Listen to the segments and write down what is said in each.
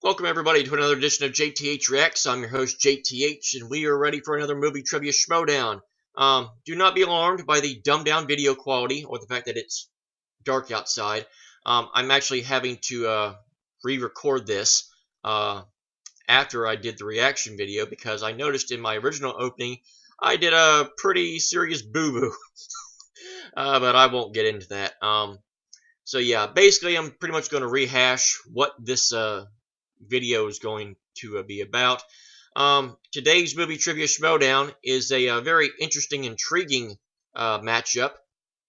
Welcome everybody to another edition of JTH Reacts. I'm your host JTH, and we are ready for another movie trivia Schmoedown. Do not be alarmed by the dumbed down video quality or the fact that it's dark outside. I'm actually having to re-record this after I did the reaction video because I noticed in my original opening I did a pretty serious boo-boo. But I won't get into that. So yeah, basically I'm pretty much going to rehash what this video is going to be about. Today's movie trivia Schmoedown is a very interesting, intriguing matchup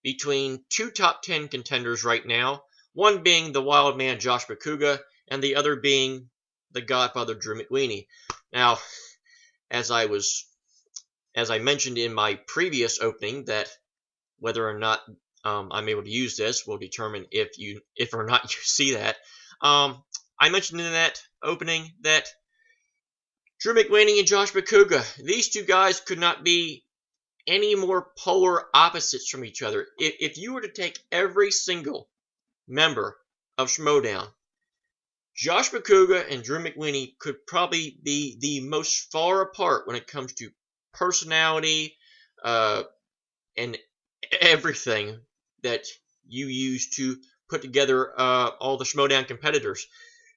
between two top 10 contenders right now. One being the Wildman Josh Macuga, and the other being the Godfather Drew McWeeny. Now, as I mentioned in my previous opening, that whether or not I'm able to use this will determine if or not you see that. I mentioned in that opening that Drew McWeeny and Josh Macuga, these two guys could not be any more polar opposites from each other. If you were to take every single member of Schmoedown, Josh Macuga and Drew McWeeny could probably be the most far apart when it comes to personality and everything that you use to put together all the Schmoedown competitors.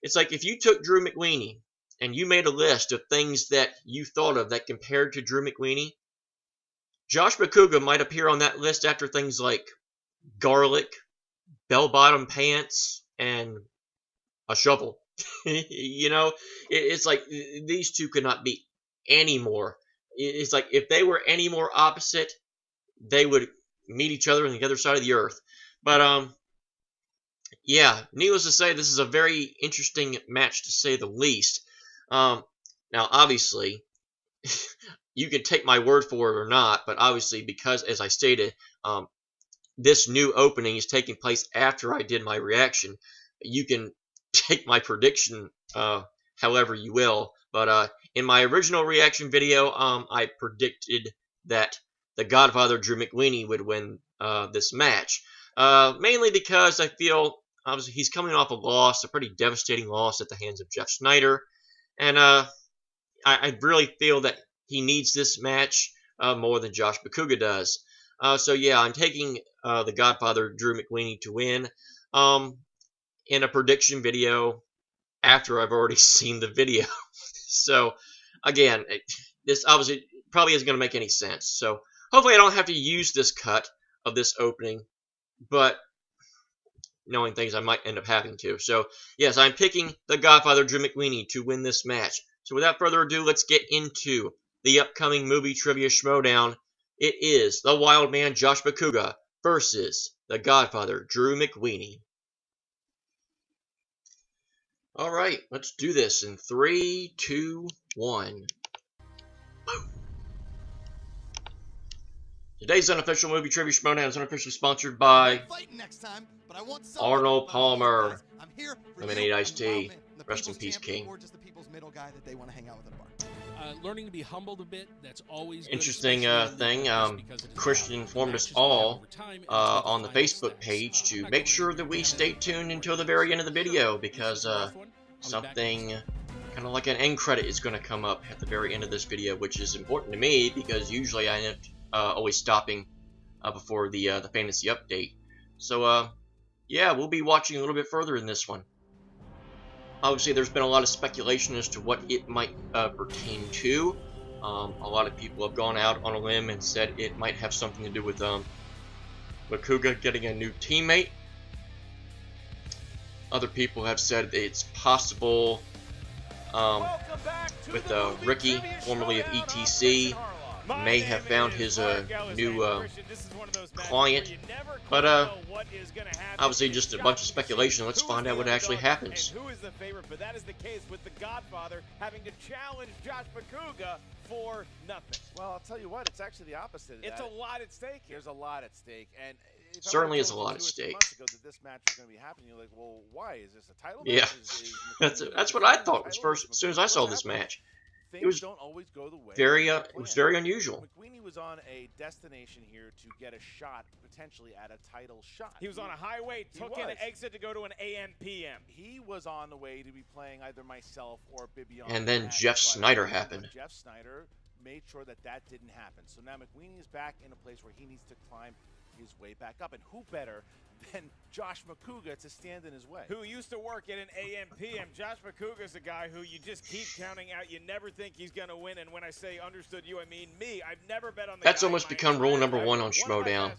It's like if you took Drew McWeeny and you made a list of things that you thought of that compared to Drew McWeeny, Josh Macuga might appear on that list after things like garlic, bell-bottom pants, and a shovel. You know, it's like these two could not be any more. It's like if they were any more opposite, they would meet each other on the other side of the earth. But yeah, needless to say, this is a very interesting match to say the least. Now, obviously, you can take my word for it or not, but obviously, because, as I stated, this new opening is taking place after I did my reaction, you can take my prediction however you will. But in my original reaction video, I predicted that the Godfather Drew McWeeny would win this match. Mainly because I feel, obviously, he's coming off a loss, a pretty devastating loss at the hands of Jeff Sneider. And I really feel that he needs this match more than Josh Macuga does. So yeah, I'm taking the Godfather Drew McWeeny to win in a prediction video after I've already seen the video. So again, this obviously probably isn't going to make any sense. So hopefully I don't have to use this cut of this opening, but knowing things I might end up having to. So yes, I'm picking the Godfather Drew McWeeny to win this match. So without further ado, let's get into the upcoming movie trivia Schmoedown. It is the Wildman Josh Macuga versus the Godfather Drew McWeeny. Alright, let's do this in 3, 2, 1. Today's unofficial movie trivia Schmoedown is unofficially sponsored by Arnold Palmer, Lemonade Iced Tea. Rest in peace, King. Learning to be humbled a bit, that's always interesting thing. Christian informed us all on the Facebook page to make sure that we stay tuned until the very end of the video, because something kind of like an end credit is going to come up at the very end of this video, which is important to me because usually I end up always stopping before the fantasy update. So yeah, we'll be watching a little bit further in this one. Obviously, there's been a lot of speculation as to what it might pertain to. A lot of people have gone out on a limb and said it might have something to do with Macuga getting a new teammate. Other people have said that it's possible with Ricky, formerly of ETC, may have found his new client. But obviously just a bunch of speculation. Let's find out what actually happens. Who is the favorite? But that is the case with the Godfather having to challenge Josh Macuga for nothing. Well, I'll tell you what, it's actually the opposite of that. It's a lot at stake here. There's a lot at stake, and certainly is a lot at stake. Ago that this match is going to be happening, you're like, well, why is this a title match? Yeah, that's what I thought was first as soon as I saw this match. it was don't always go the way it was very unusual. McWeeny was on a destination here to get a shot, potentially at a title shot. He was on a highway, took an exit to go to an AM/PM. He was on the way to be playing either myself or Bibiana. And then Jeff Snyder happened. Jeff Snyder made sure that that didn't happen. So now McWeeny is back in a place where he needs to climb his way back up. And who better than Josh Macuga to stand in his way? Who used to work at an AM/PM. Josh Macuga's a guy who you just keep counting out. You never think he's going to win. And when I say understood you, I mean me. I've never bet on the That's almost become rule number one on Schmoedown.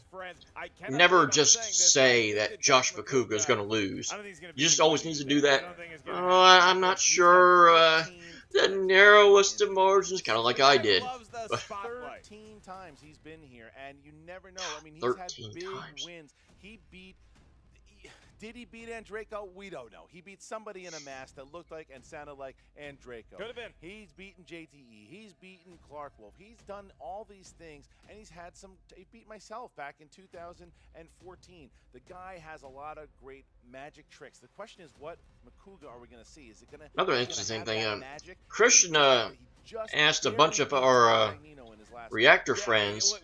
Never just say that Josh Macuga is going to lose. You just always need to do that. Oh, I'm not sure. The narrowest of margins, kind of like I did. 13 times he's been here, and you never know. I mean, he's had big wins. Did he beat Andreyko? We don't know. He beat somebody in a mask that looked like and sounded like Andreyko. Could have been. He's beaten JTE. He's beaten Clark Wolf. He's done all these things, and he's had some. He beat myself back in 2014. The guy has a lot of great magic tricks. The question is, what Macuga are we going to see? Is it going to another interesting thing? Christian asked a bunch of our reactor friends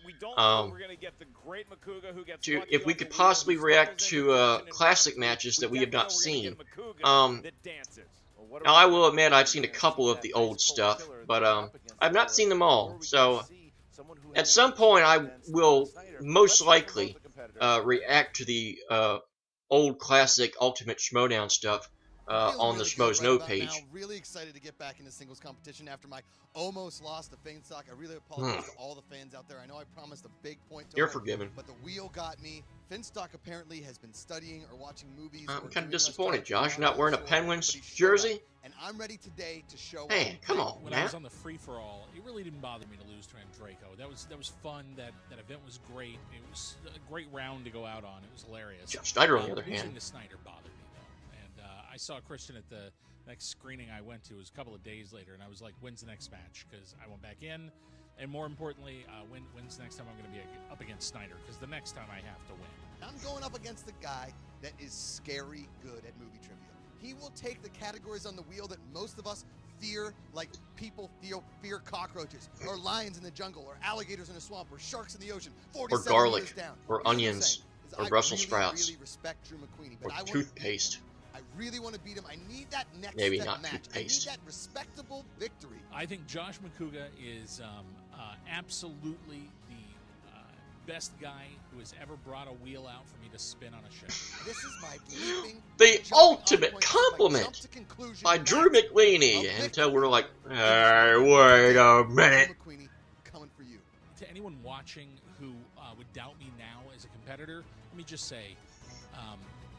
if we could possibly react to classic matches that we have not seen. Now I will admit I've seen a couple of the old stuff, but I've not seen them all. So at some point I will most likely react to the old classic Ultimate Schmoedown stuff on the Schmo's No page. Now, really excited to get back into singles competition after my almost loss to Fainstock. I really apologize to all the fans out there. I know I promised a big point to You're forgiven. But the wheel got me. Finstock apparently has been studying or watching movies. I'm kind of disappointed, Josh. You're not wearing a Penguins jersey? And I'm ready today to show Hey, come on, When I was on the free-for-all, it really didn't bother me to lose to Andreyko. That was fun. That event was great. It was a great round to go out on. It was hilarious. Jeff Snyder, on the other hand. Losing to Snyder bothered me, though. And I saw Christian at the next screening I went to. It was a couple of days later, and I was like, when's the next match? Because I went back in. And more importantly, when's the next time I'm going to be up against Snyder? Because the next time I have to win. I'm going up against the guy that is scary good at movie trivia. He will take the categories on the wheel that most of us fear, like people fear cockroaches, or lions in the jungle, or alligators in a swamp, or sharks in the ocean, or garlic, down. or onions, or Brussels sprouts, really respect Drew McWeeny, but or toothpaste. I really want to beat him. I need that next Maybe step not match. toothpaste. I need that respectable victory. I think Josh Macuga is absolutely the best guy who has ever brought a wheel out for me to spin on a show. This is my leaping, the ultimate compliment by Drew McWeeny until we're like, hey, wait a minute. Coming for you. To anyone watching who would doubt me now as a competitor, let me just say,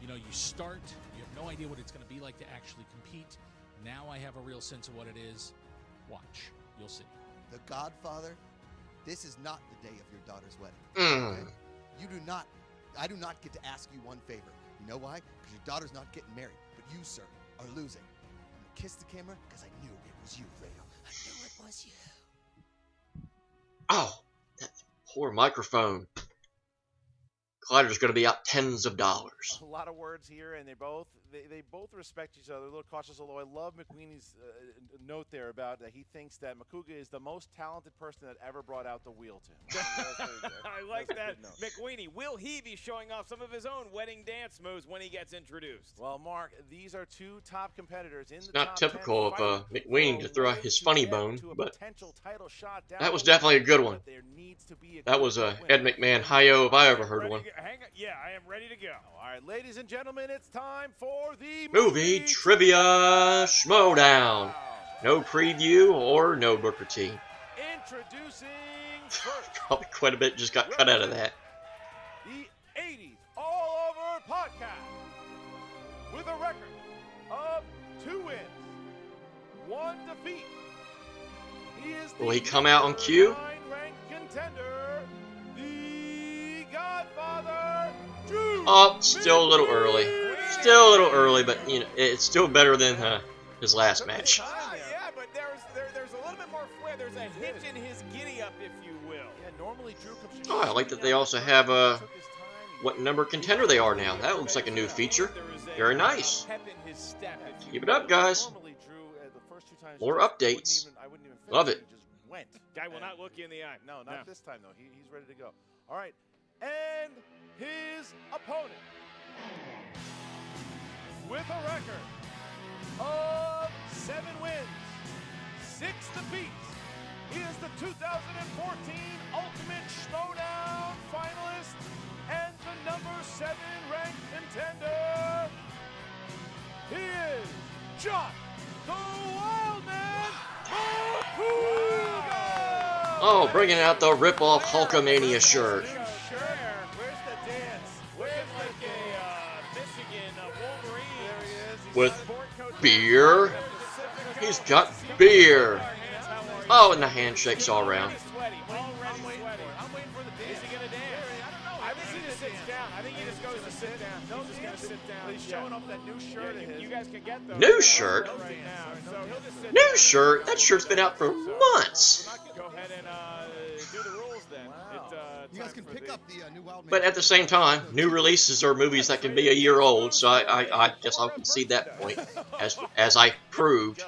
you know, you start, you have no idea what it's going to be like to actually compete. Now I have a real sense of what it is. Watch. You'll see. The Godfather, this is not the day of your daughter's wedding. Okay? I do not get to ask you one favor. You know why? Because your daughter's not getting married. But you, sir, are losing. I'm going to kiss the camera because I knew it was you, Fredo. I knew it was you. Oh, that poor microphone. Collider's going to be out tens of dollars. A lot of words here, and they both respect each other. A little cautious, although I love McWeeny's note there about that he thinks that Macuga is the most talented person that ever brought out the wheel to him. I like that. McWeeny, will he be showing off some of his own wedding dance moves when he gets introduced? Well, Mark, these are two top competitors in the top 10. Not typical of McWeeny to throw out his funny bone, but that was definitely a good one. That was a Ed McMahon hi-yo if I ever heard one. Yeah, I am ready to go. All right, ladies and gentlemen, it's time for the Movie Trivia Schmoedown. No preview or no Booker T. Introducing first. Probably quite a bit just got cut out of that. The 80s All Over Podcast with a record of 2 wins, 1 defeat. Will he come out on cue? Contender, the Godfather, Drew. Oh, still a little early. Still a little early, but you know it's still better than his last match. Yeah, but there's a little bit more flair. There's a hitch in his giddy up, if you will. Yeah, normally Drew comes. Oh, I like that they also have what number contender they are now. That looks like a new feature. Very nice. Keep it up, guys. first 2 times. More updates. I wouldn't even finish. Love it. He just went. Guy will not look you in the eye. No, not this time though. He's ready to go. All right, and his opponent with a record of 7 wins, 6 defeats. He is the 2014 Ultimate Schmoedown finalist and the #7 ranked contender. He is John the Wildman Macuga! Oh, bringing out the rip-off Hulkamania shirt. Where's the dance? Where's like a Michigan Wolverine? There he is. He's With got a board coat. beer. He's got beer. Oh, and the handshakes all around. Sweaty, already sweaty. I'm waiting for the dance. Is he gonna dance? I don't know. I think he just sits down. I think he just goes to sit down. No, He's just gonna sit down. He's showing off that new shirt of his. You guys can get those. New shirt? Right now. So he'll just sit New down. shirt? That shirt's been out for months. Go ahead and do the rules then. Wow. You guys can pick up the new Wildman. But at the same time, new releases are movies that can be a year old, so I guess I'll concede that point, as I proved.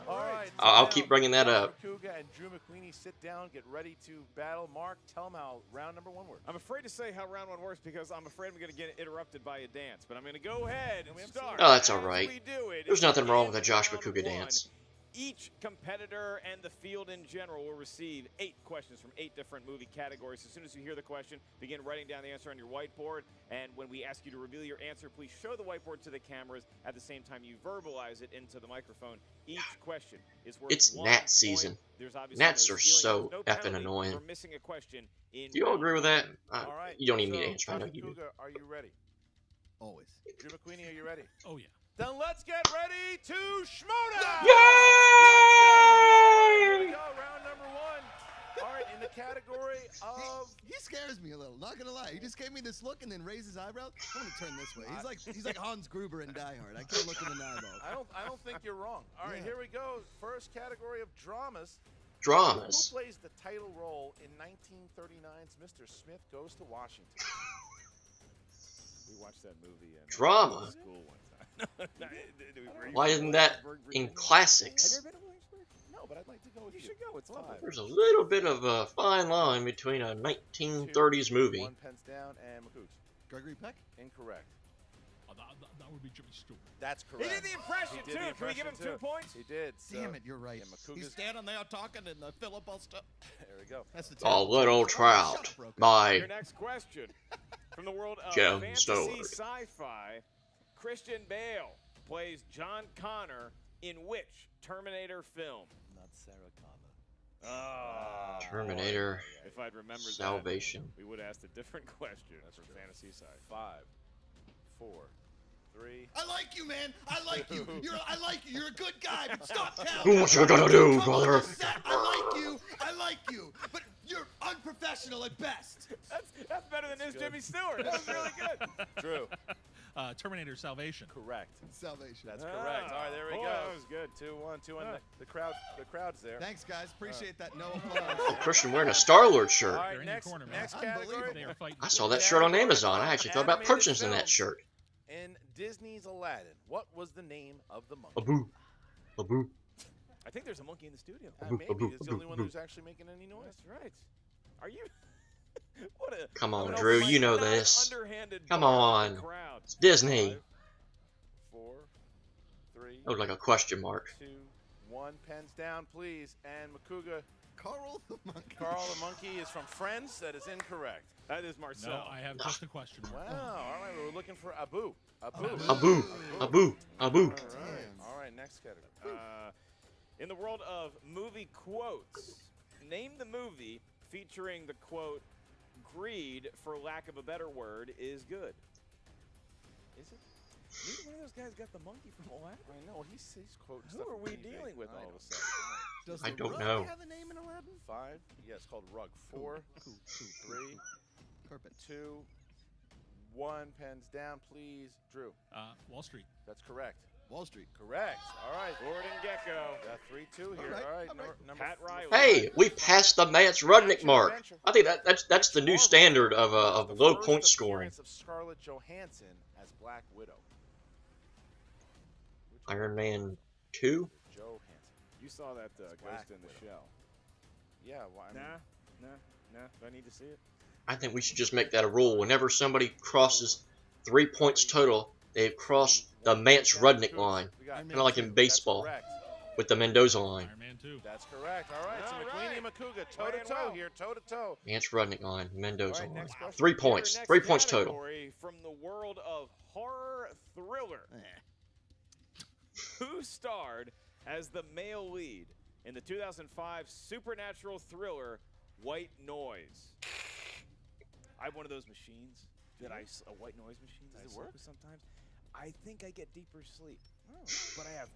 All right. I'll keep bringing that up. Macuga and Drew McWeeny sit down, get ready to battle. Mark, tell them how round number 1 works. I'm afraid to say how round 1 works because I'm afraid I'm going to get interrupted by a dance. But I'm going to go ahead and start. Oh, that's all As right. we do it, There's nothing wrong with a in Josh round Macuga 1, dance. Each competitor and the field in general will receive 8 questions from 8 different movie categories. As soon as you hear the question, begin writing down the answer on your whiteboard. And when we ask you to reveal your answer, please show the whiteboard to the cameras. At the same time, you verbalize it into the microphone. Each question is worth It's 1 Nat season. point. There's obviously Gnats no are stealing. so There's no effing penalty annoying. for missing a question in Do you all round agree with that? All right. You don't need me to so, answer. I know you do. Macuga, are you ready? Always. Drew McWeeny, are you ready? Oh, yeah. Then let's get ready to Schmoedown! Here we Yay! go, round number 1. All right, in the category of... He scares me a little, not gonna lie. He just gave me this look and then raised his eyebrows. I'm gonna turn this way. He's like Hans Gruber in Die Hard. I can't look him in the eyeballs. I don't think you're wrong. All right, Yeah. here we go. First category of dramas. Dramas. Who plays the title role in 1939's Mr. Smith Goes to Washington? We watched that movie in Drama. school one time. Why isn't that in classics? Have you ever been to Williamsburg? No, but I'd like to go with you. You should go. It's fun. There's a little bit of a fine line between a 1930s movie. 1 pens down, and Macuga. Gregory Peck? Incorrect. Oh, that would be Jimmy Stewart. That's He correct. did the impression, He did too. the Can we give him impression, 2 points? He did. Damn it, you're right. Yeah, He's Macuga's... standing there talking in the filibuster. There we go. That's the A Little Trout Your by next question. From the world of Joan fantasy Stewart. sci-fi, Christian Bale plays John Connor in which Terminator film? Not Sarah Connor. Oh, Terminator if I'd remembered Salvation. that, we would have asked a different question. That's for fantasy sci-fi. 5, 4, 3. I like you, man. I like you. I like you. You're a good guy. But stop What counting. you gonna do, Come on brother? the set. I like you. I like you. But you're unprofessional at best. That's better than his good. Jimmy Stewart. That was really good. Drew. Terminator Salvation. Correct. Salvation. That's correct. All right, there we Boy, go. that was good. 2-1, 2-1. The crowd's there. Thanks, guys. Appreciate that. No applause. Oh, Christian wearing a Star-Lord All shirt. right, They're in your next, corner, man. next Unbelievable. category. They are fighting. I saw that shirt on Amazon. I actually thought about Animated purchasing that films. shirt. In Disney's Aladdin, what was the name of the monkey? Abu. Abu. I think there's a monkey in the studio. Maybe it's the only one who's actually making any noise. That's right. Are you? What a Come on, an Drew, open you know mic, not this. underhanded Come bar with on. the crowd. It's Disney. 5, 4, 3, That was like a question mark. 2, 1. Pens down, please. And Macuga, Carl the monkey. Carl the monkey is from Friends. That is incorrect. That is Marcel. No, I have just a question. Wow. All right, we're looking for Abu. Abu. Abu. Abu. Abu. All right. All right, next category. In the world of movie quotes, name the movie featuring the quote, "Greed, for lack of a better word, is good." Is it? Neither one of those guys got the monkey from Aladdin. I know he's quoting Who stuff are from we TV. dealing with I all know. of a sudden? Does I the don't rug know. have a name in Aladdin? 5. Yeah, it's called Rug. 4, 3, Carpet. 2, 1. Pens down, please. Drew. Wall Street. That's correct. Wall Street. Correct. All right. Gordon Gecko. Got 3-2 here. All right, All right. all right. Number Pat Riley. Hey, we passed the Mance Rudnick mark. I think that's the new standard of The low first point scoring. appearance of Scarlett Johansson as Black Widow. Iron Man 2. Johansson. You saw that black Ghost in the widow. Shell. Yeah, well, I mean, Nah. Do I need to see it? I think we should just make that a rule. Whenever somebody crosses 3 points total, they've crossed the Mance-Rudnick line. Kind of like in baseball Correct. with the Mendoza line. Iron Man 2. That's correct. All right, so All McWeeny and right. Macuga Playing toe-to-toe well. here, toe-to-toe. Mance-Rudnick line, Mendoza All right, line. next question. 3 Your points. next 3 points total. category from the world of horror thriller. Who starred as the male lead in the 2005 supernatural thriller White Noise? I have one of those machines that a white noise machine that I sleep with sometimes. I think I get deeper sleep, but I have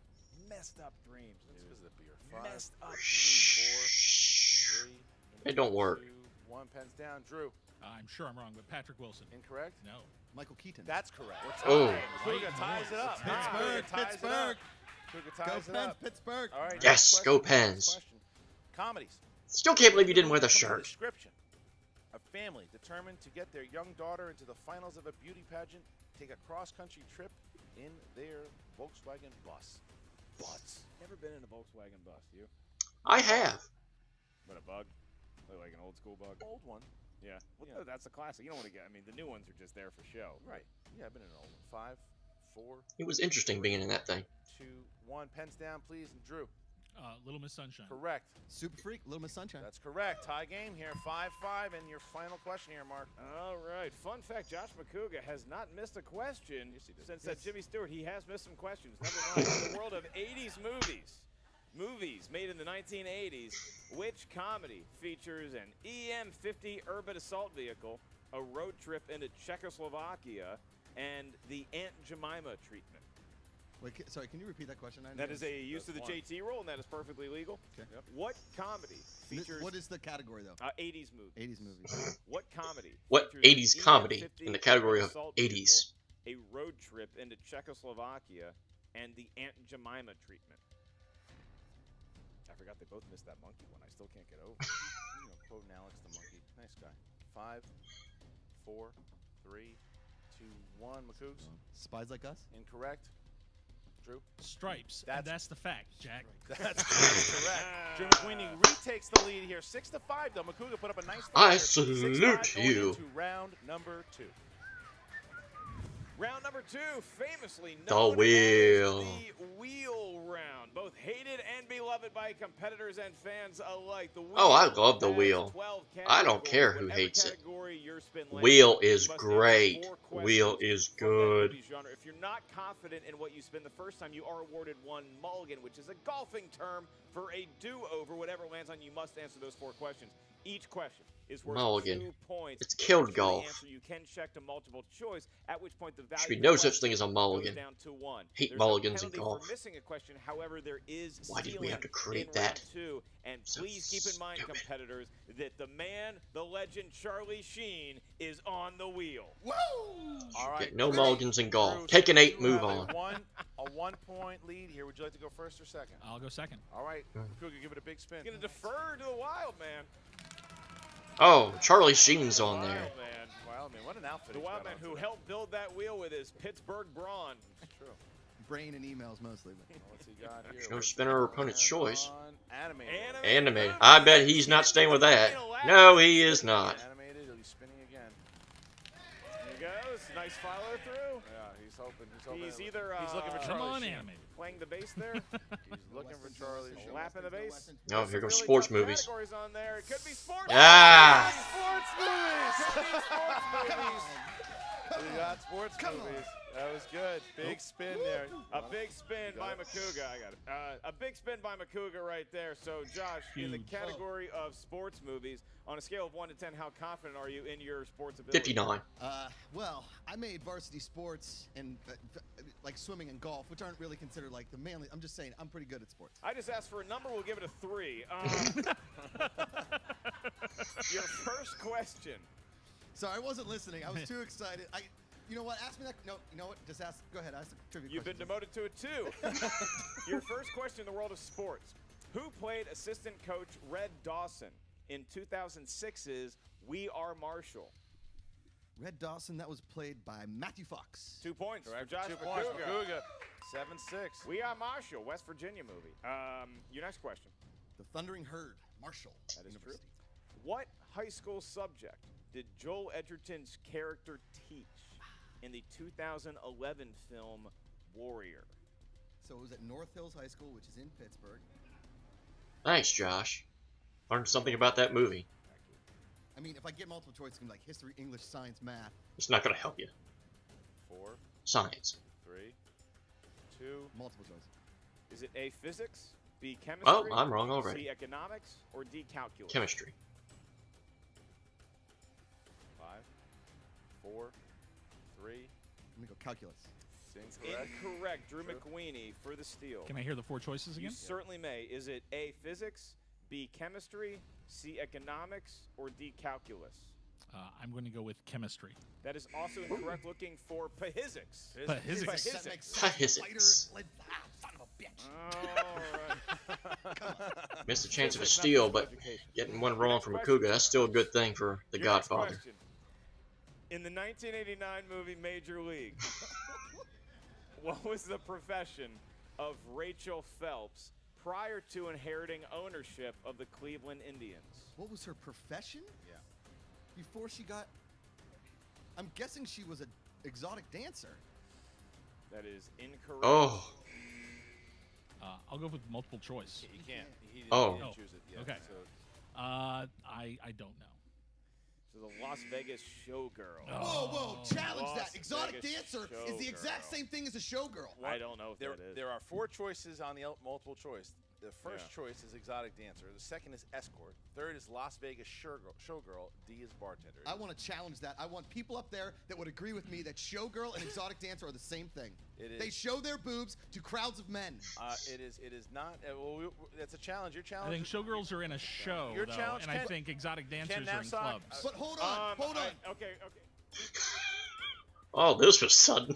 messed up dreams. That's because of the beer. Messed up dreams. Shh. 4, 3, It don't work. 2, 1, pens down. Drew, I'm sure I'm wrong, but Patrick Wilson. incorrect? No. Macuga Keaton. That's correct. Oh. Macuga ties it up. Pittsburgh, Macuga ties it up. Pittsburgh. Macuga Go ties it Pens, up. Pittsburgh. All right. Yes, next go question, next Pens. question. Comedies. Still can't believe you didn't wear the From shirt. Description. A family determined to get their young daughter into the finals of a beauty pageant take a cross-country trip in their Volkswagen bus. Never been in a Volkswagen bus, you? I have. What, a bug? Like an old school bug? Old one. Yeah. Well, Yeah. that's a classic. You don't want to get. I mean, the new ones are just there for show. Right. Yeah, I've been in an old one. 5, 4, It was interesting being in that thing. 2, 1. Pens down, please. And Drew. Little Miss Sunshine. Correct. Super Freak, Little Miss Sunshine. That's correct. Tie game here. 5-5. And your final question here, Mark. All right. Fun fact: Josh Macuga has not missed a question since that Jimmy Stewart. He has missed some questions. Number 9, in the world of 80s movies made in the 1980s, which comedy features an EM-50 urban assault vehicle, a road trip into Czechoslovakia, and the Aunt Jemima treatment? Wait, sorry, can you repeat that question? That is a use of the JT rule, and that is perfectly legal. Okay. Yep. What comedy features What is the category, though? 80s movies? 80s movies. What comedy? What features 80s an comedy EM-50 in the category urban of assault 80s? vehicle, a road trip into Czechoslovakia, and the Aunt Jemima treatment? I forgot they both missed that monkey one. I still can't get over. You know, quoting Alex the monkey. Nice guy. 5, 4, 3, 2, 1. Macoogs. Spies Like Us? Incorrect. Drew. Stripes. That's- And that's the fact, Jack. That's correct. Drew McWeeny retakes the lead here. 6-5, though. Macuga put up a nice fight I here. salute 6-5 going you. into round number 2. Round number 2, famously The known wheel. as the wheel round. Both hated and beloved by competitors and fans alike. The wheel Oh, I love the has wheel. 12 I don't categories. care who Whatever hates it. category your spin lands, Wheel you is must answer great. 4 Wheel questions is from that good. movie genre. If you're not confident in what you spin the first time, you are awarded 1 mulligan, which is a golfing term for a do-over. Whatever lands on you must answer those 4 questions. Each question is worth Mulligan. 2 points. It's killed If you golf. answer, you can check to multiple choice, at which point the value Should be of no the such thing question as a goes mulligan. down to 1. Hate There's mulligans no in penalty golf. for missing a question. However, there is Why did we stealing have to create in that? round 2. And So please keep in mind, stupid. competitors, that the man, the legend, Charlie Sheen, is on the wheel. Woo! All right. Get no Drew. mulligans in golf. Drew, Take an so 8, you move have on. A 1-point lead here. Would you like to go first or second? I'll go second. All right. Macuga, give it a big spin. He's going to defer to the Wild Man. Oh, Charlie Sheen's on there. Wild Man. Wildman, what an outfit. The he's got Wild Man on who today. helped build that wheel with his Pittsburgh brawn. It's true. Brain and emails mostly. But. What's he got here? No What's spinner or going opponent's choice. on? Animated. Animated. I bet he's not staying with that. No, he is not. Animated. He'll be spinning again. Here he goes. Nice follow through. Yeah, he's hoping. He's either he's looking for Come Charlie on, Sheen. animated. playing the bass there. He's looking for Charlie Sheen. Slapping the bass. Oh, here Some comes really sports tough movies. categories on there. It could be sports. Ah! Sports movies. Sports movies. We got sports movies. That was good. Big spin there. A big spin by Macuga. I got it. A big spin by Macuga right there. So, Josh, in the Huge. category of sports movies, on a scale of 1 to 10, how confident are you in your sports ability? 59. Well, I made varsity sports and like swimming and golf, which aren't really considered like the manly. I'm just saying, I'm pretty good at sports. I just asked for a number. We'll give it a 3. Your first question. Sorry, I wasn't listening. I was too excited. You know what? Ask me that. No, you know what? Just ask. Go ahead. Ask the trivia You've been question. demoted to a 2. Your first question in the world of sports. Who played assistant coach Red Dawson in 2006's We Are Marshall? Red Dawson, that was played by Matthew Fox. 2 points Correct. for Josh 2 points. Macuga. Macuga. 7-6. We are Marshall, West Virginia movie. Your next question. The Thundering Herd, Marshall. That is University. true. What high school subject did Joel Edgerton's character teach in the 2011 film Warrior? So it was at North Hills High School, which is in Pittsburgh. Thanks, Josh. Learned something about that movie. I mean, if I get multiple choice, it's going to be like history, English, science, math. It's not going to help you. 4, Science. 3, 2. Multiple choice. Is it A, physics, B, chemistry, Oh, I'm wrong already. C, economics, or D, calculus? Chemistry. 5, 4, 3. I'm going to go calculus. Incorrect. Incorrect. Drew True. McWeeny for the steal. Can I hear the 4 choices You again? certainly may. Is it A, physics, B, chemistry, C, economics, or D, calculus? I'm going to go with chemistry. That is also incorrect. Looking for physics. Physics. That makes sense. Physics. Fighter, son of a bitch. All right. Missed a chance of a Physics, not steal, physical but education. getting one wrong Next from question. Macuga, that's still a good thing for the Your next Godfather. question. In the 1989 movie Major League, what was the profession of Rachel Phelps prior to inheriting ownership of the Cleveland Indians? What was her profession? Yeah. Before she got... I'm guessing she was an exotic dancer. That is incorrect. Oh, I'll go with multiple choice. He can't. He didn't, Oh. he didn't choose it yet. Okay. So I don't know. So the Las Vegas Showgirl. Oh. Whoa, challenge Las that. Exotic Vegas dancer is the exact showgirl. same thing as a showgirl. I don't know if there, that is. there are 4 choices on the multiple choice. The first Yeah. choice is exotic dancer. The second is escort. Third is Las Vegas showgirl. D is bartender. I want to challenge that. I want people up there that would agree with me that showgirl and exotic dancer are the same thing. It is. They show their boobs to crowds of men. It is. It is not. Well, that's a challenge. Your I challenge. think showgirls are in a show, Your though, challenge and I can- think exotic dancers are in Knapsack, clubs. But hold on, hold on. Okay. oh, this was sudden.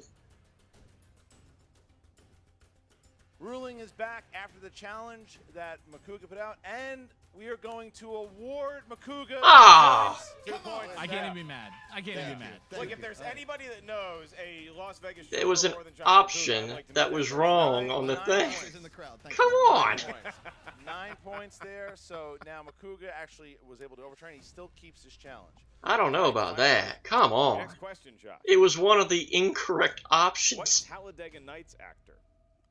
Ruling is back after the challenge that Macuga put out, and we are going to award Macuga. Ah! points. 2 points. I can't even be mad. I can't even be mad. Look, if there's anybody that knows a Las Vegas There was an showgirl more than Josh option Macuga, I'd like to that make was that wrong right. on the 9 thing. points. In the crowd. Thank Come you. on. 9 points there. So now Macuga actually was able to overturn. He still keeps his challenge. I don't know about that. Come on. Next question, Josh. It was one of the incorrect What options. Talladega Nights actor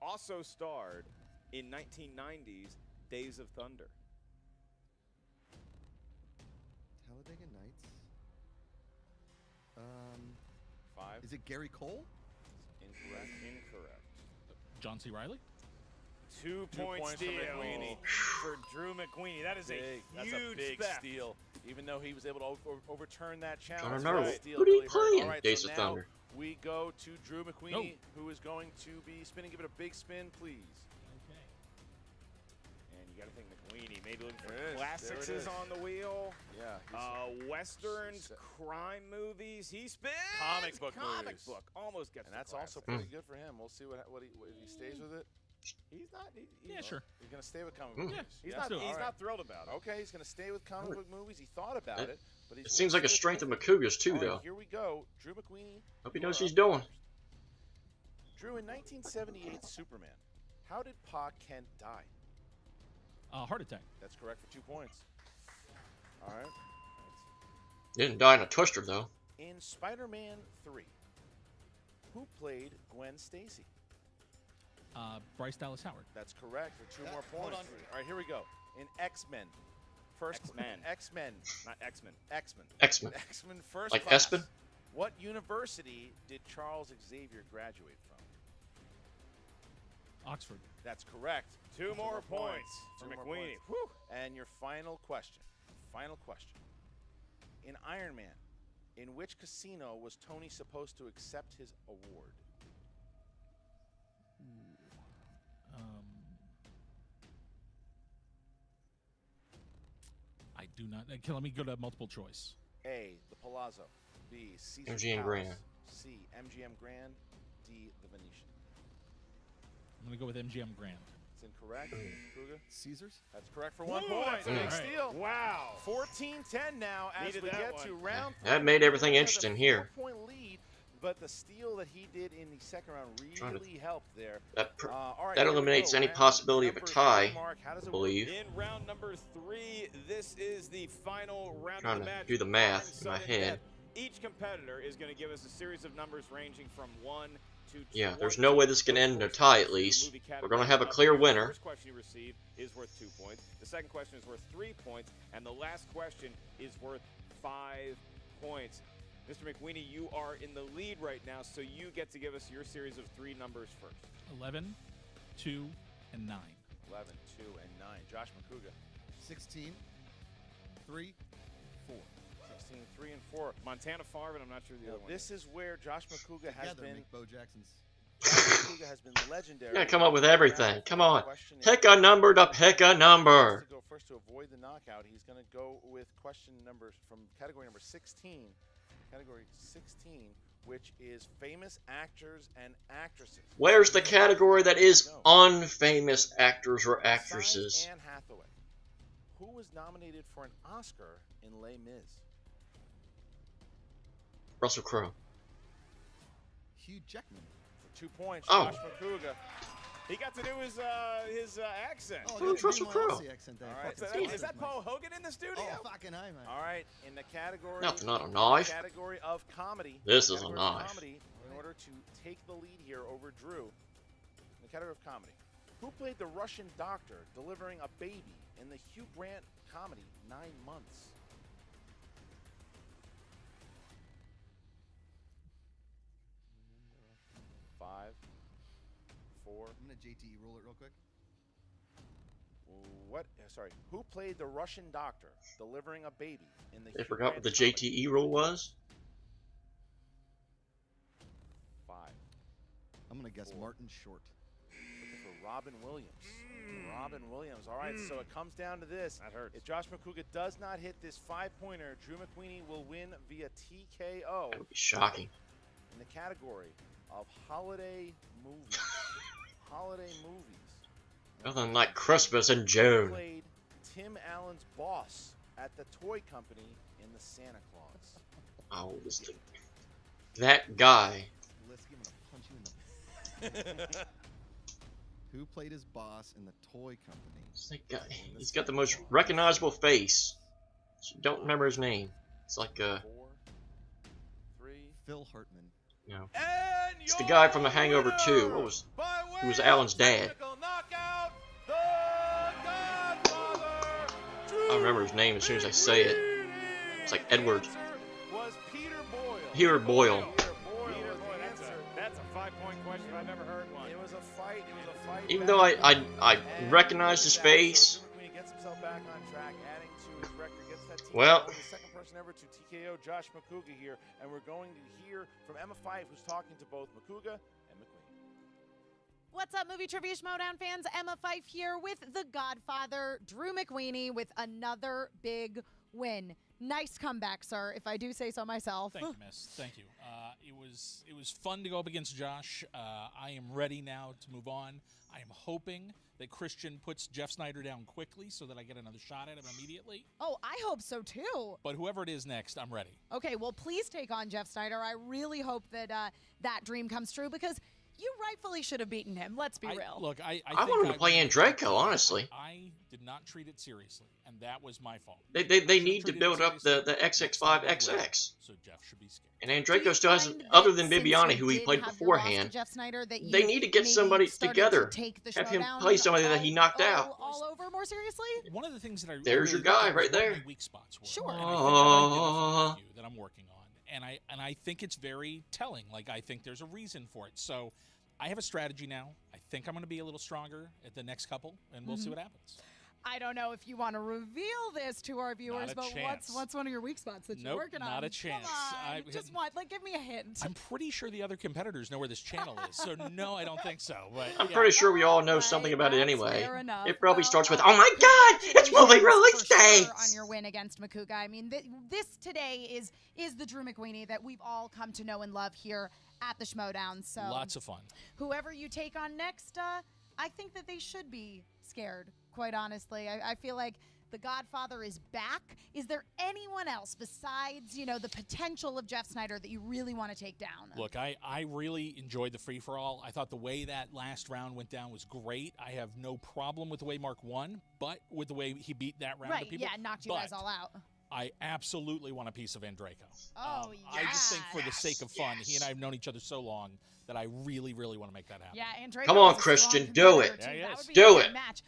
also starred in 1990's Days of Thunder? Talladega Nights. 5. Is it Gary Cole? Incorrect. Incorrect. John C. Riley? 2 point points for steal McWeeny. for Drew McWeeny. That is Big. a huge That's a big step. steal. Even though he was able to overturn that challenge. Trying to remember, that steal who did he really hurt. play in All right, Days so of now Thunder? we go to Drew McWeeny, Oh. who is going to be spinning. Give it a big spin, please. Okay. And you got to think McWeeny. Maybe looking for There it is. classics There it is on the wheel. Yeah. Westerns, he's- crime movies. He spins. Comic book Comic movies. book. Almost gets And the that's also classic. pretty good for him. We'll see what if he stays with it. He's not. Yeah, sure. He's gonna stay with comic Mm. book Yeah, movies. He's Yeah? not. do it. He's All right. not thrilled about it. Okay, he's gonna stay with comic book movies. He thought about it, but he's It seems like a strength of Macuga's too, All right, though. here we go. Drew McWeeny. Hope he you knows are he's up doing. first. Drew, in 1978 Superman, how did Pa Kent die? Heart attack. That's correct for 2 points. All right. Didn't die in a twister, though. In Spider-Man 3, who played Gwen Stacy? Bryce Dallas Howard. That's correct for 2 more hold points. on. All right, here we go. In X-Men, first X-Men. X-Men, Not X-Men. X-Men, X-Men. X-Men first Like class. Espen? What university did Charles Xavier graduate from? Oxford. That's correct. 2 more points for 2 more McWeeny. points. Whew. And your final question. Final question. In Iron Man, in which casino was Tony supposed to accept his award? I do not. Okay, let me go to multiple choice. A, the Palazzo. B, Caesar's MGM Palace. Grand. C, MGM Grand. D, the Venetian. I'm going to go with MGM Grand. That's incorrect. Macuga. Caesars? That's correct for 1 point. That's a Big big steal. Wow. 14-10 now as Needed we that get one. to round That 3. made everything Has a interesting here. 4-point lead, but the steal that he did in the second round really helped there. That All right, that here we eliminates go. any Round possibility of a number tie, three, Mark. How does I it work? believe. In round number 3, this is the final round Trying of the to match. do the Hard math and in my sudden head. death. Each competitor is going to give us a series of numbers ranging from 1 to 2. Yeah, there's no way this can end in a tie at least. We're going to have a clear winner. The first question you receive is worth 2 points. The second question is worth 3 points. And the last question is worth 5 points. Mr. McWeeny, you are in the lead right now, so you get to give us your series of 3 numbers first. 11, 2, and 9. 11, 2, and 9. Josh Macuga. 16, 3, 4. 16, 3, and 4. Montana Farm, I'm not sure the Now, other one. this is where Josh Macuga has Together been. make Bo Jackson's. Josh Macuga has been legendary. You gotta come up with everything. Come on. Question is- Pick a number to pick a number. To go first to avoid the knockout, he's going to go with question numbers from category number 16. Category 16, which is famous actors and actresses. Where's the category that is unfamous actors or Besides actresses? Anne Hathaway, who was nominated for an Oscar in Les Mis? Russell Crowe. Hugh Jackman. For 2 points, Oh. Josh Macuga. He got to do his accent. Oh, Who's that's Russell my Crowe? Aussie accent there. All right, Fucking so Is that man. Paul Hogan in the studio? Oh, fucking high, man. All right, in the category. Nothing on a knife. Category of comedy. This is a Category of knife. Comedy, in order to take the lead here over Drew. In the category of comedy, who played the Russian doctor delivering a baby in the Hugh Grant comedy 9 Months? Five, 4. I'm going to JTE roll it real quick. What? Sorry. Who played the Russian doctor delivering a baby in the? They Hugh forgot what Grant the comedy? JTE rule was? 5. I'm going to guess 4. Martin Short. Looking for Robin Williams. Robin Williams. All right, so it comes down to this. That hurts. If Josh Macuga does not hit this 5-pointer, Drew McWeeny will win via TKO That would be shocking. in the category of holiday movies. Holiday movies. Nothing like Christmas in Who June. played Tim Allen's boss at the toy company in the Santa Claus? Oh, that guy. Let's give him a punch you in the. Who played his boss in the toy company? It's that guy. He's got the most recognizable face. Don't remember his name. It's like 4, 3. Phil Hartman. you know. And It's the guy from The Hangover 2. What was? Who was Alan's dad? Knockout, the Godfather, I remember his name as soon as I say it. It's like Edward. Was Peter Boyle. Peter Boyle. Peter Boyle Peter, was boy, the that's answer. that's a 5-point question. I've never heard one. It was a fight. It was a fight. Even back though I and recognized his so face. Drew McWeeny gets himself back on track, adding to his record. Gets that TKO. Well. The second person ever to TKO Josh Macuga here, and we're going to hear from Emma Fife, who's talking to both Macuga and McWeeny. What's up, Movie Trivia Schmoedown fans? Emma Fife here with The Godfather, Drew McWeeny with another big win. Nice comeback, sir, if I do say so myself. Thank you, miss. Thank you. It was fun to go up against Josh. I am ready now to move on. I am hoping that Christian puts Jeff Snyder down quickly so that I get another shot at him immediately. Oh, I hope so too. But whoever it is next, I'm ready. Okay, well, please take on Jeff Snyder. I really hope that that dream comes true because you rightfully should have beaten him. Let's be real. Look, I I think wanted him to play Andreyko, honestly. I did not treat it seriously, and that was my fault. They need to build up the XX5XX. So Jeff should be scared. And Do you Andreyko still has, find that other than since Bibiani, you who he did played have your loss to beforehand, Jeff Snyder, that they you need to get maybe somebody started together. To take the Have him Schmoedown play somebody that he knocked out. all over more seriously? One of the things that I There's your really looked guy at right was what there. my weak spots were. Sure. And I think I liked it a few that I'm working on, and I think it's very telling. Like I think there's a reason for it. So I have a strategy now. I think I'm going to be a little stronger at the next couple, and we'll see what happens. I don't know if you want to reveal this to our viewers, Not a but chance. what's one of your weak spots that you're Nope, working on? not a chance. Come on, just one. Like, give me a hint. I'm pretty sure the other competitors know where this channel is, so no, I don't think so. But I'm yeah. pretty sure we all know Alright, something about it that's anyway. fair enough. It probably Well, starts with, "Oh my God, it's movie release for day!" sure on your win against Macuga. I mean, this today is the Drew McWeeny that we've all come to know and love here at the Schmoedown. So Lots of fun. whoever you take on next, I think that they should be scared, quite honestly. I feel like the Godfather is back. Is there anyone else besides, the potential of Jeff Snyder that you really want to take down? Look, I really enjoyed the free-for-all. I thought the way that last round went down was great. I have no problem with the way Mark won, but with the way he beat that round of people. Right, yeah, knocked you guys all out. I absolutely want a piece of Andreyko. Oh, yeah. I just think for the sake of fun, he and I have known each other so long that I really, really want to make that happen. Yeah, Andreyko. Come on, Christian, do it. Yeah, That would be do a it. good match.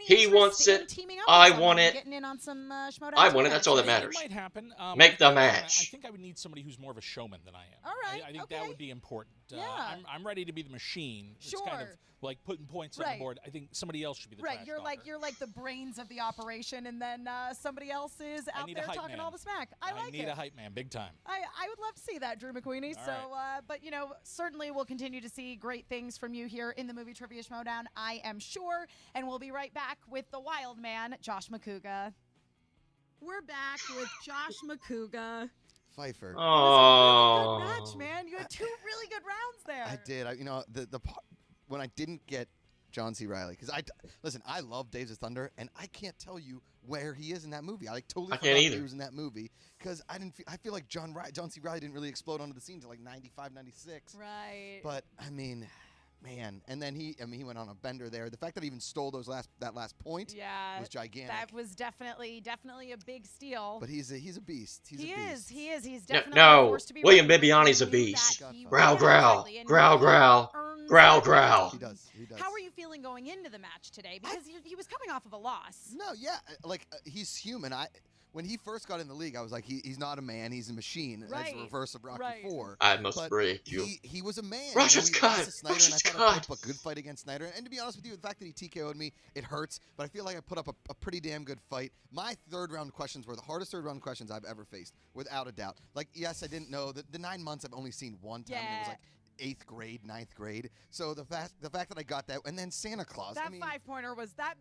He wants it. I want it. Getting in on some Schmoedown I want it. That's all that matches. matters. It might happen. Make the I match. think I would need somebody who's more of a showman than I am. All right, I think that would be important. Yeah. I'm ready to be the machine. It's Sure. kind of like putting points on the board. I think somebody else should be the trash You're like the brains of the operation, and then somebody else is out need there a hype talking man. all the smack. I like need it. a hype man, big time. I would love to see that, Drew McWeeny. But certainly we'll continue to see great things from you here in the Movie Trivia Schmoedown, I am sure. And we'll be right back with the Wildman, Josh Macuga. We're back with Josh Macuga. Pfeiffer. Oh. It was a really good match, man. You had 2 really good rounds there. I did. The part when I didn't get John C. Reilly, because I love Days of Thunder, and I can't tell you where he is in that movie. I totally forgot that he was in that movie because I feel like John C. Reilly didn't really explode onto the scene until like 95, 96. Right. But I mean, man, and then he went on a bender there. The fact that he even stole that last point was gigantic. That was definitely a big steal. But he's a beast. He is. He's definitely No, forced to be William reckoned with. Bibiani's a He knew beast. that he Growl, was growl, Riley, and growl, he growl, earns growl, that growl. right. He does. How are you feeling going into the match today? Because he was coming off of a loss. No, yeah, he's human. When he first got in the league, I was like, he's not a man, he's a machine. Right. As the reverse of Rocky IV. I must agree with you. He was a man. Russia's he cut. lost to Snyder, Russia's and I thought I cut. put up a good fight against Snyder. And to be honest with you, the fact that he TKO'd me, it hurts. But I feel like I put up a pretty damn good fight. My third round questions were the hardest third round questions I've ever faced, without a doubt. Like, yes, I didn't know the 9 months I've only seen one time. And it was like 8th grade, 9th grade. So the fact that I got that, and then Santa Claus. That 5-pointer was an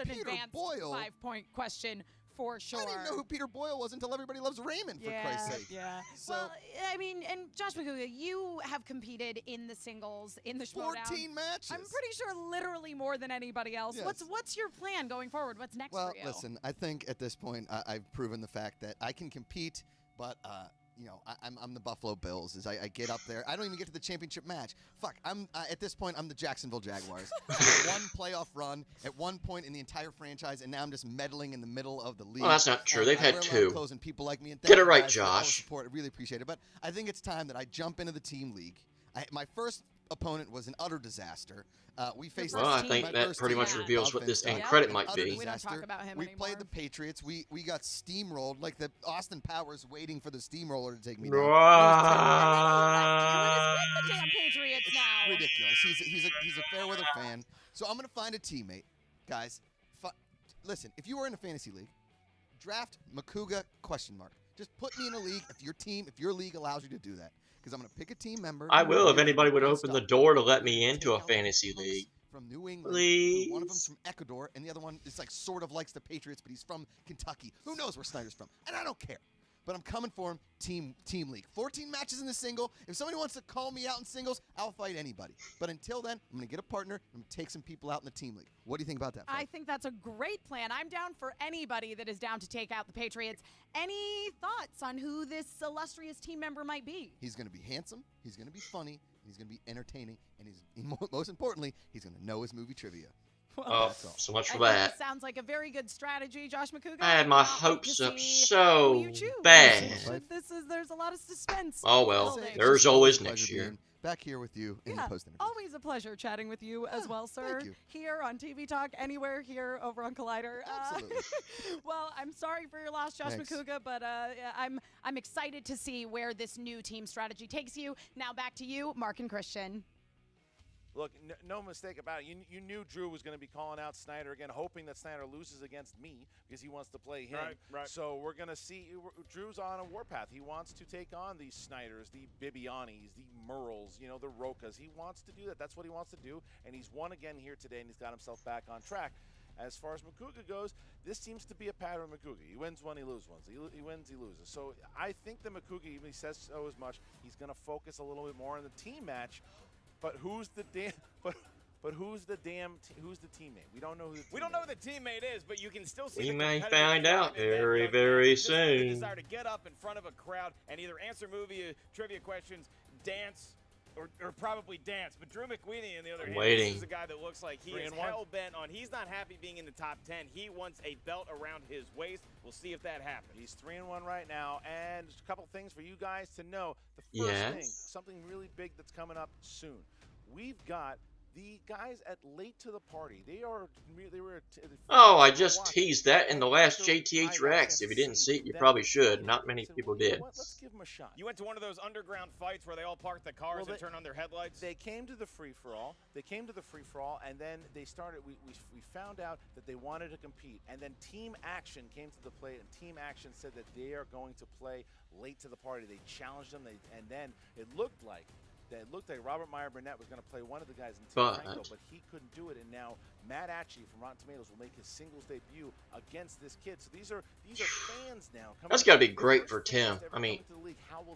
Peter advanced Boyle. 5-point question. For sure. I didn't know who Peter Boyle was until Everybody Loves Raymond, for Christ's sake. Yeah. So, well, I mean, and Josh Macuga, you have competed in the singles, in the Schmoedown. 14 matches. I'm pretty sure literally more than anybody else. Yes. What's your plan going forward? What's next for you? Well, listen, I think at this point I've proven the fact that I can compete, but I'm the Buffalo Bills. As I get up there, I don't even get to the championship match. Fuck, at this point I'm the Jacksonville Jaguars. One playoff run at one point in the entire franchise, and now I'm just meddling in the middle of the league. Well, that's not true. They've had 2. Clothes and people like me. And Get it right, guys for all the Josh. support. I really appreciate it. But I think it's time that I jump into the team league. My first opponent was an utter disaster. We faced. Well, I think that pretty much reveals what this end credit might be. We don't talk about him We anymore. played the Patriots. We got steamrolled like the Austin Powers waiting for the steamroller to take me down. The damn Patriots now. Ridiculous. He's a fair weather fan. So I'm gonna find a teammate, guys. Listen, if you were in a fantasy league, draft Macuga ? Just put me in a league if your league allows you to do that. Because I'm going to pick a team member. I will if anybody would open the door to let me into a fantasy league. From New England. Please. One of them's from Ecuador, and the other one is like sort of likes the Patriots, but he's from Kentucky. Who knows where Snyder's from? And I don't care. But I'm coming for him, team league. 14 matches in the single. If somebody wants to call me out in singles, I'll fight anybody. But until then, I'm going to get a partner. I'm going to take some people out in the team league. What do you think about that, Fred? I think that's a great plan. I'm down for anybody that is down to take out the Patriots. Any thoughts on who this illustrious team member might be? He's going to be handsome. He's going to be funny. He's going to be entertaining. And most importantly, he's going to know his movie trivia. Oh, so much for I think that. this sounds like a very good strategy, Josh Macuga. I had my Cannot wait hopes to up see so who you choose. bad. There's a lot of suspense. Oh, well, building. there's always next year. Back here with you in the post interview. Always a pleasure chatting with you as well, sir. thank you. Here on TV Talk, anywhere here over on Collider. Absolutely. Well, I'm sorry for your loss, Josh Thanks. Macuga, but I'm excited to see where this new team strategy takes you. Now back to you, Mark and Christian. Look, no mistake about it. You knew Drew was going to be calling out Snyder again, hoping that Snyder loses against me because he wants to play him. Right. So we're going to see Drew's on a warpath. He wants to take on these Snyders, the Bibianis, the Merles, the Rokas. He wants to do that. That's what he wants to do, and he's won again here today, and he's got himself back on track. As far as Macuga goes, this seems to be a pattern of Macuga. He wins one, he loses one. He wins, he loses. So I think that Macuga, even he says so as much, he's going to focus a little bit more on the team match. But who's the damn? But But who's the teammate? We don't know who the teammate We don't know who the teammate is, but you can still see We the may competitive find drive out in that very, young very man. Just the soon. desire to get up in front of a crowd and either answer movie trivia questions, dance, or probably dance. But Drew McWeeny, on the other hand, this is a guy that looks like he is hell-bent on. He's not happy being in the top 10. He wants a belt around his waist. We'll see if that happens. He's 3-1 right now, and just a couple things for you guys to know. The first thing, something really big that's coming up soon. We've got the guys at Late to the Party. They were. Oh, I just teased that in the last JTH Reacts. If you didn't see it, you probably should. Not many people did. Let's give them a shot. You went to one of those underground fights where they all park the cars and turn on their headlights? They came to the free-for-all. And then they started. We found out that they wanted to compete. And then Team Action came to the plate, and Team Action said that they are going to play Late to the Party. They challenged them, and then it looked like Robert Meyer Burnett was going to play one of the guys in Team Franco, but he couldn't do it. And now Matt Atchie from Rotten Tomatoes will make his singles debut against this kid. So these are fans now. That's got to be great for Tim. I mean,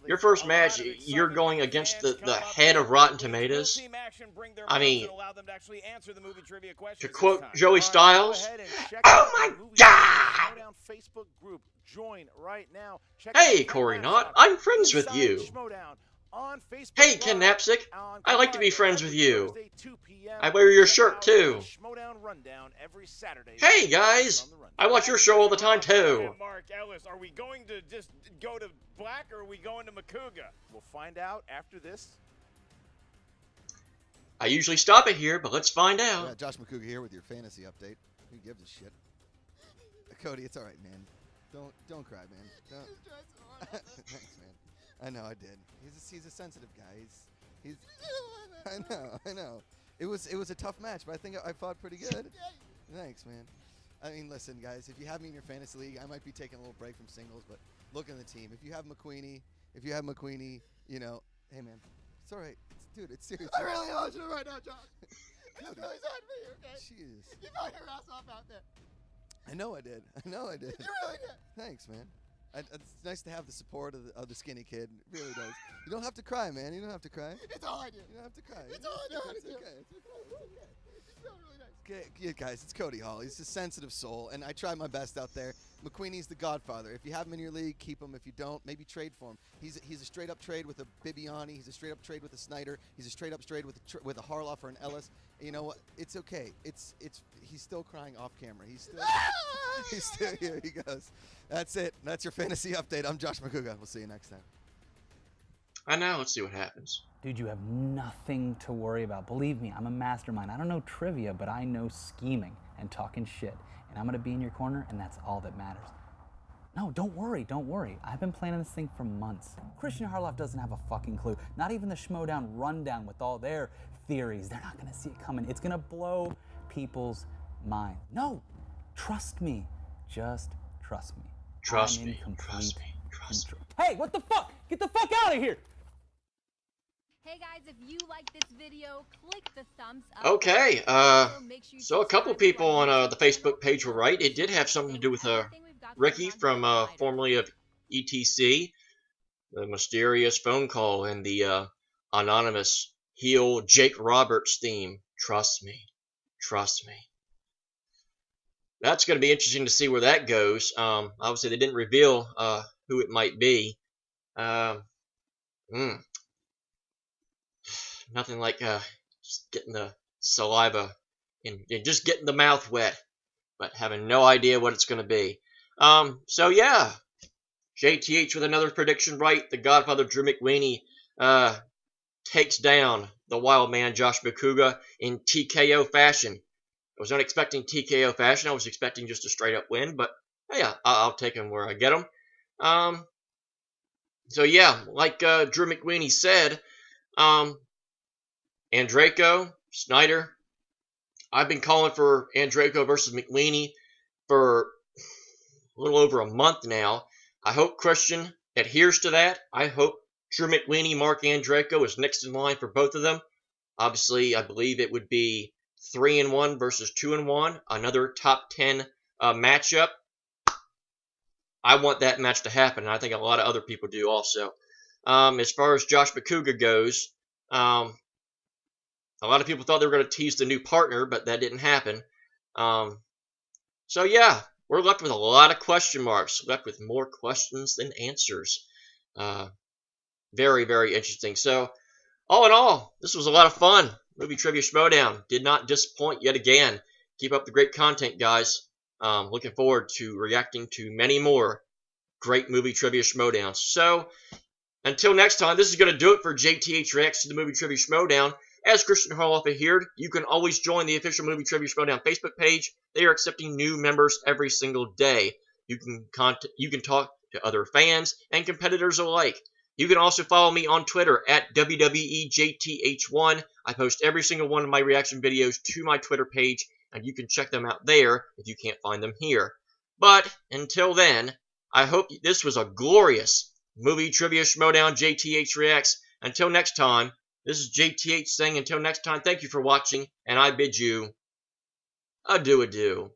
your first match, you're going against the head of Rotten Tomatoes. I mean, to quote Joey Styles, "Oh my God!" Facebook group, join right now. Hey, Corey Knott, I'm friends with you. Hey, Ken Napsik, I like to be friends with you. I wear your shirt too. Hey guys, I watch your show all the time too. Mark Ellis, are we going to just go to Black or are we going to Macuga? We'll find out after this. I usually stop it here, but let's find out. Yeah, Josh Macuga here with your fantasy update. Who gives a shit? Cody, it's all right, man. Don't cry, man. Don't. Thanks, man. I know, I did. He's a sensitive guy. He's. I know. It was a tough match, but I think I fought pretty good. Thanks, man. I mean, listen, guys. If you have me in your fantasy league, I might be taking a little break from singles, but look at the team. If you have McWeeny, you know, hey, man, it's all right. Dude, it's serious. I really want you right now, Josh. It's really sad for you, okay? Jeez. You got your ass off out there. I know I did. You really did. Thanks, man. It's nice to have the support of the skinny kid. It really does. You don't have to cry, man. You don't have to cry. It's all I do. You don't have to cry. It's all I do. It's okay. It's okay. It's really nice. Okay, yeah, guys, it's Cody Hall. He's a sensitive soul, and I try my best out there. McWeeny's the Godfather. If you have him in your league, keep him. If you don't, maybe trade for him. He's a straight-up trade with a Bibiani. He's a straight-up trade with a Snyder. He's a straight-up trade with a Harloff or an Ellis. You know what? It's okay. He's still crying off camera. He's still here. He goes. That's it. That's your fantasy update. I'm Josh Macuga. We'll see you next time. I know. Let's see what happens. Dude, you have nothing to worry about. Believe me, I'm a mastermind. I don't know trivia, but I know scheming and talking shit. And I'm going to be in your corner, and that's all that matters. No, don't worry. I've been planning this thing for months. Christian Harloff doesn't have a fucking clue. Not even the Schmoedown Rundown with all their theories. They're not going to see it coming. It's going to blow people's mind. No, trust me. Just trust me. Trust me. Hey, what the fuck? Get the fuck out of here! Hey guys, if you like this video, click the thumbs up. Okay, so a couple people on the Facebook page were right. It did have something to do with Ricky from formerly of ETC, the mysterious phone call, and the anonymous heel Jake Roberts theme. Trust me. That's going to be interesting to see where that goes. Obviously, they didn't reveal who it might be. Nothing like just getting the saliva and just getting the mouth wet, but having no idea what it's going to be. So yeah, JTH with another prediction right. The Godfather Drew McWeeny takes down the Wildman Josh Macuga in TKO fashion. I was not expecting TKO fashion. I was expecting just a straight up win, but yeah, I'll take him where I get him. So yeah, like Drew McWeeny said, Andreyko, Snyder. I've been calling for Andreyko versus McWeeny for a little over a month now. I hope Christian adheres to that. I hope Drew McWeeny, Mark Andreyko is next in line for both of them. Obviously, I believe it would be 3-1 versus 2-1. Another top 10 matchup. I want that match to happen, and I think a lot of other people do also. As far as Josh Macuga goes, A lot of people thought they were going to tease the new partner, but that didn't happen. So yeah, we're left with a lot of question marks, left with more questions than answers. Very, very interesting. So, all in all, this was a lot of fun. Movie Trivia Schmoedown did not disappoint yet again. Keep up the great content, guys. Looking forward to reacting to many more great movie Trivia Schmoedowns. So, until next time, this is going to do it for JTH Reacts to the Movie Trivia Schmoedown. As Christian Harloff here, you can always join the official Movie Trivia Schmoedown Facebook page. They are accepting new members every single day. You can talk to other fans and competitors alike. You can also follow me on Twitter at WWEJTH1. I post every single one of my reaction videos to my Twitter page, and you can check them out there if you can't find them here. But until then, I hope this was a glorious Movie Trivia Schmoedown JTH Reacts. Until next time, this is JTH saying until next time, thank you for watching, and I bid you adieu.